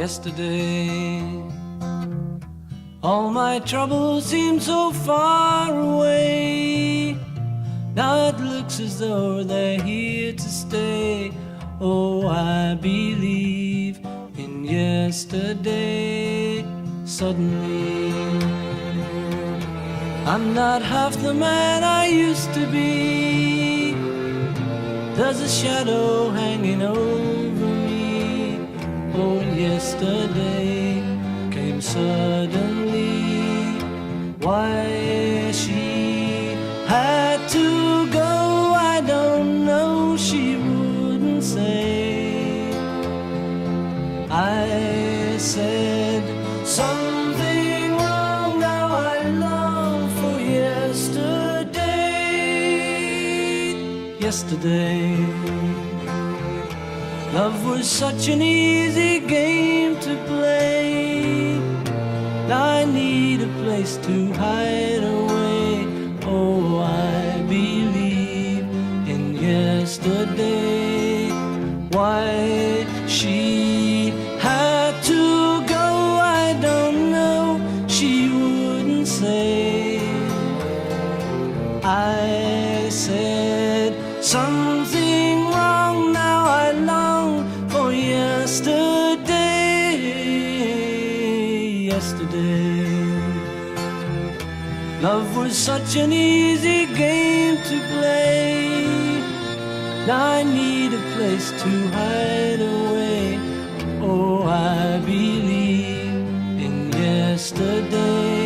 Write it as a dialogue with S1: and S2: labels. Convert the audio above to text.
S1: yesterday. All my troubles seem so far away. Now it looks as though they're here to stay. Oh, I believe in yesterday. Suddenly, I'm not half the man I used to be. There's a shadow hanging over me. Oh, yesterday came suddenly. Why she had to go, I don't know. She wouldn't say. I said something wrong. Now I long for yesterday. Yesterday, love was such an easy game to play. Now I need a place to hide away. Oh, I believe in yesterday. Why she had to go, I don't know. She wouldn't say. I said something wrong. Now I long for yesterday. Yesterday, love was such an easy game to play. Now I need a place to hide away. Oh, I believe in yesterday.